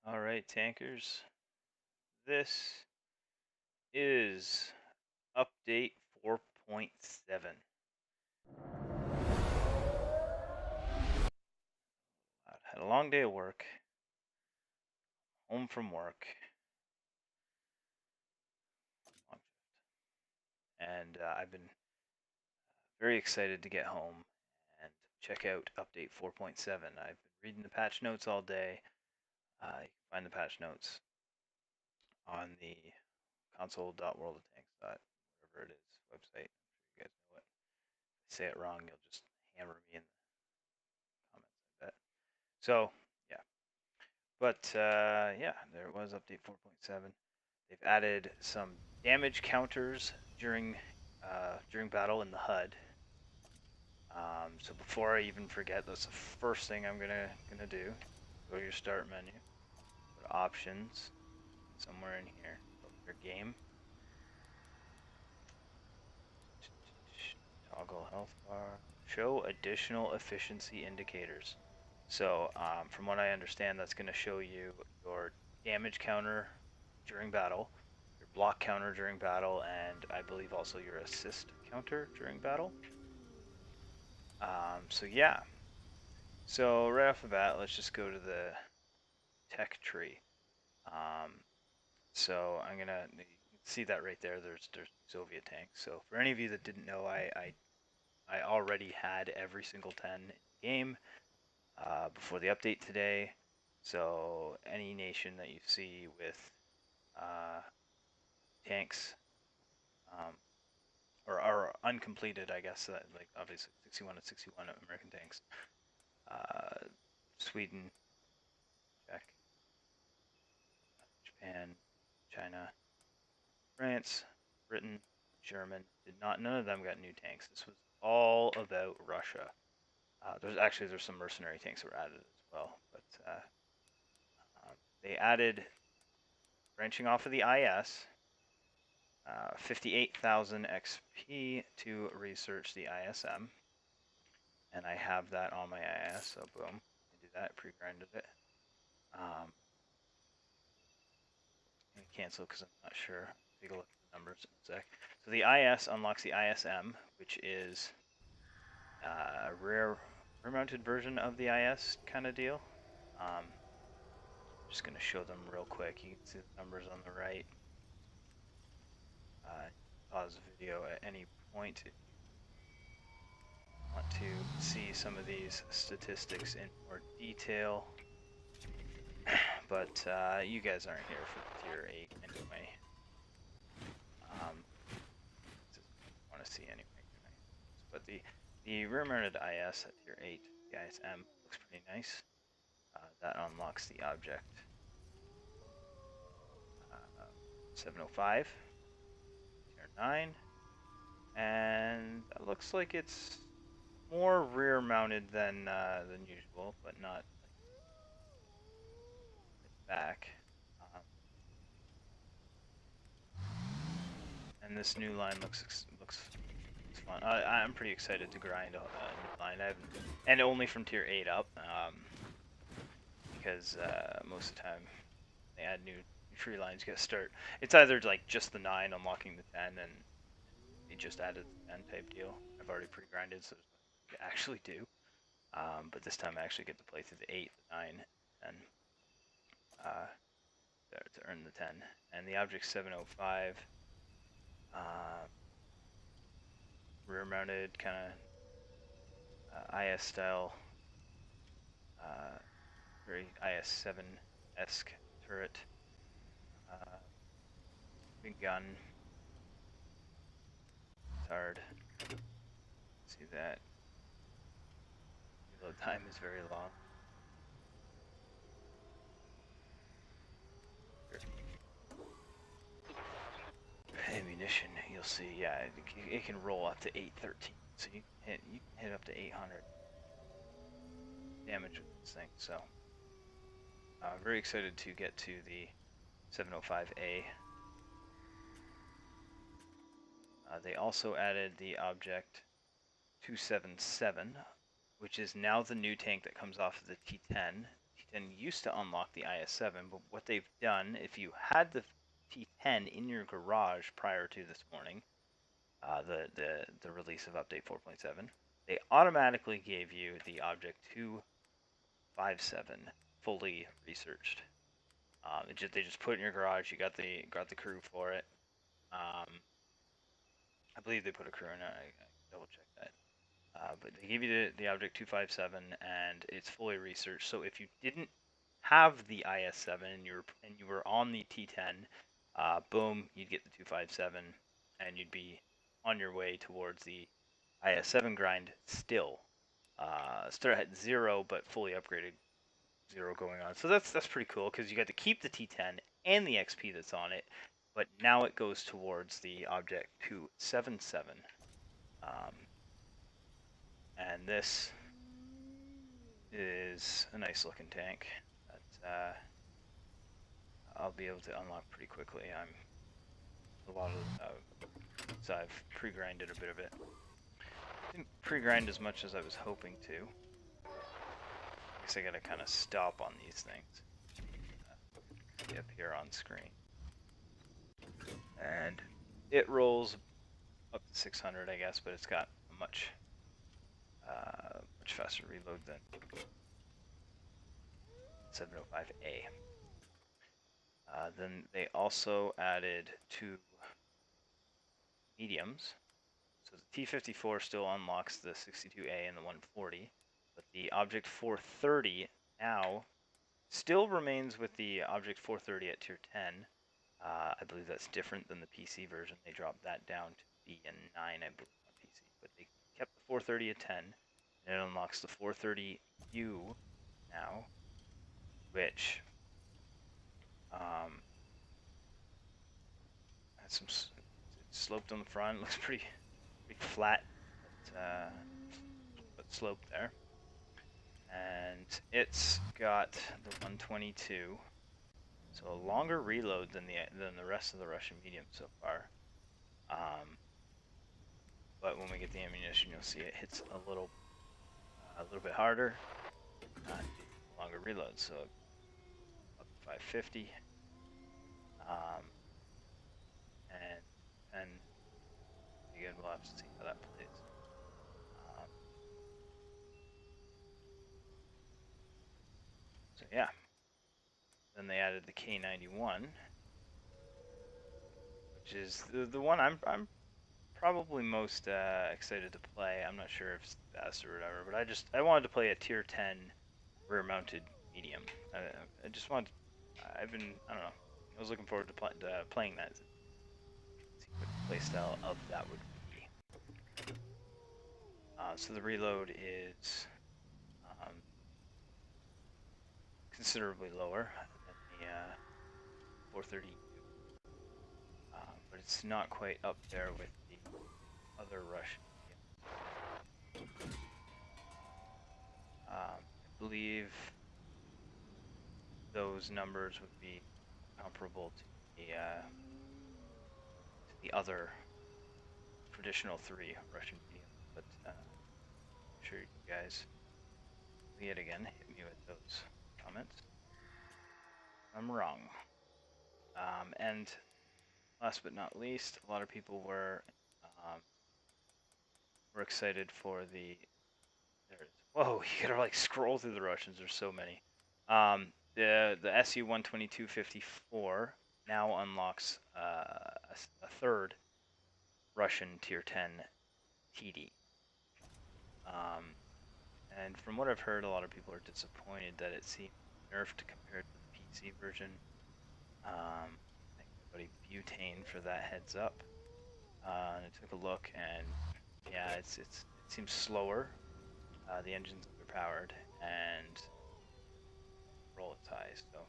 All right, tankers. This is update 4.7. I had a long day of work, home from work, and I've been very excited to get home and check out update 4.7. I've been reading the patch notes all day. You can find the patch notes on the console.worldoftanks. Whatever it is website. I'm sure you guys know it. If I say it wrong, you'll just hammer me in the comments, I bet. So, yeah. But yeah, there was update 4.7. They've added some damage counters during battle in the HUD. So before I even forget, that's the first thing I'm gonna do. Go to your start menu, go to options, somewhere in here, your game, toggle health bar, show additional efficiency indicators. So from what I understand, that's going to show you your damage counter during battle, your block counter during battle, and I believe also your assist counter during battle. So yeah. So right off the bat, let's just go to the tech tree. Um, so I'm gonna see that right there. There's Soviet tanks. So for any of you that didn't know, I already had every single 10 in the game before the update today. So any nation that you see with uh, tanks um, or uncompleted, I guess, like obviously 61 and 61 American tanks, Sweden, Czech, Japan, China, France, Britain, German, none of them got new tanks. This was all about Russia. There's some mercenary tanks that were added as well, but they added branching off of the IS, 58,000 XP to research the ISM, and I have that on my IS, so boom, I do that, pre-grinded it. I'm cancel because I'm not sure. Take a look at the numbers in a sec. So the IS unlocks the ISM, which is a rear-mounted version of the IS kind of deal. Just going to show them real quick. You can see the numbers on the right. Pause the video at any point if you want to see some of these statistics in more detail. But you guys aren't here for tier 8 anyway. Want to see anyway. But the rear-mounted IS at tier 8, the ISM, looks pretty nice. That unlocks the object 705, tier 9, and it looks like it's more rear-mounted than usual, but not like back. And this new line looks fun. I'm pretty excited to grind a new line. And only from tier 8 up, because most of the time they add new tree lines. You gotta start. It's either like just the 9 unlocking the 10, and they just added the 10 type deal. I've already pre-grinded, so there's nothing to actually do. But this time I actually get to play through the 8, the 9, and uh, to earn the 10. And the object 705, rear-mounted kind of IS style, very IS-7-esque turret, big gun. It's hard. See that. Reload time is very long. Ammunition, you'll see, yeah, it can roll up to 813, so you can hit up to 800 damage with this thing. So, very excited to get to the 705A. They also added the object 277, which is now the new tank that comes off of the T10. T10 used to unlock the IS-7, but what they've done, if you had the T10 in your garage prior to this morning, the release of update 4.7, they automatically gave you the Object 257 fully researched. They just put it in your garage. You got the crew for it. I believe they put a crew in it. I double check that. But they give you the Object 257, and it's fully researched. So if you didn't have the IS-7 and you were on the T10, boom, you'd get the 257, and you'd be on your way towards the IS-7 grind still. Start at 0, but fully upgraded 0 going on. So that's pretty cool because you got to keep the T10 and the XP that's on it, but now it goes towards the Object 277. And this is a nice looking tank that I'll be able to unlock pretty quickly. So I've pre-grinded a bit of it. Didn't pre-grind as much as I was hoping to. I guess I gotta kind of stop on these things. See up here on screen. And it rolls up to 600, I guess, but it's got a much faster reload than 705A. Then they also added 2 mediums. So the T54 still unlocks the 62A and the 140, but the Object 430 now still remains with the Object 430 at tier 10. I believe that's different than the PC version. They dropped that down to B and 9, I believe, on PC, but they kept the 430 at 10, and it unlocks the 430U now, which has some sloped on the front. Looks pretty flat, but sloped there. And it's got the 122, so a longer reload than the rest of the Russian medium so far. But when we get the ammunition, you'll see it hits a little bit harder, longer reload. So up to 550, and again, we'll have to see how that plays. So yeah. Then they added the K91, which is the one I'm probably most excited to play. I'm not sure if it's the best or whatever, but I wanted to play a tier 10 rear mounted medium. I just wanted. I don't know. I was looking forward to playing that. See what playstyle of that would be. So the reload is considerably lower than the 430, but it's not quite up there with the other Russian. I believe those numbers would be comparable to the other traditional 3 Russian mediums, but I'm sure you guys will yet again hit me with those comments. I'm wrong. And last but not least, a lot of people were excited for the. Whoa, you gotta like scroll through the Russians. There's so many. The SU-122-54 now unlocks a third Russian tier 10 TD. And from what I've heard, a lot of people are disappointed that it seemed nerfed compared to the PC version. Thank everybody Butane for that heads up. And I took a look, and yeah, it seems slower. The engine's underpowered, and roll is high. So,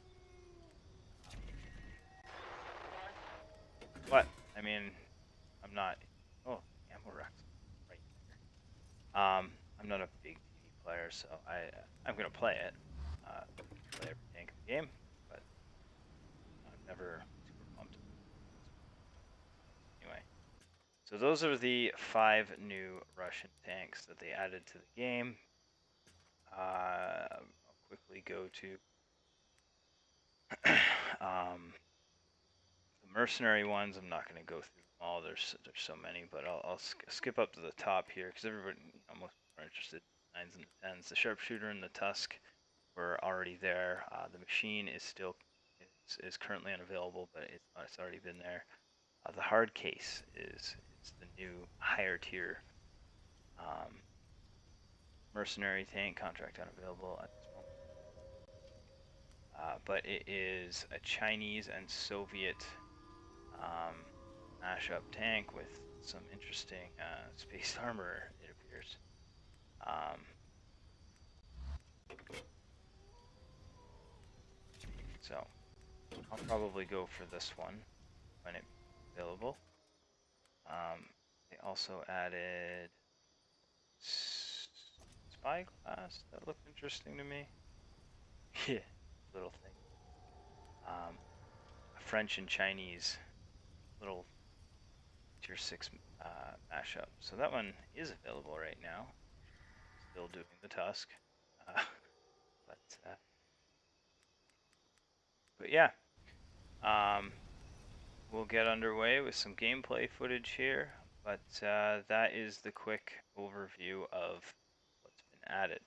but I mean, I'm not. Oh, ammo racks right there. I'm not a big TD player, so I'm gonna play it. Play every tank in the game, but I'm never super pumped. Anyway, so those are the 5 new Russian tanks that they added to the game. I'll quickly go to The mercenary ones, I'm not going to go through them all. There's so many, but I'll skip up to the top here because everybody, most people are interested in the 9s and the 10s. The sharpshooter and the tusk were already there. The machine is still is currently unavailable, but it's already been there. The hard case is the new higher tier mercenary tank, contract unavailable at this moment. But it is a Chinese and Soviet mashup tank with some interesting space armor, it appears. So I'll probably go for this one when it's available. They also added spyglass. That looked interesting to me. Yeah, little thing. A French and Chinese little tier 6 mashup. So that one is available right now. Still doing the Tusk. Uh, but, uh, but yeah, we'll get underway with some gameplay footage here. But that is the quick overview of what's been added.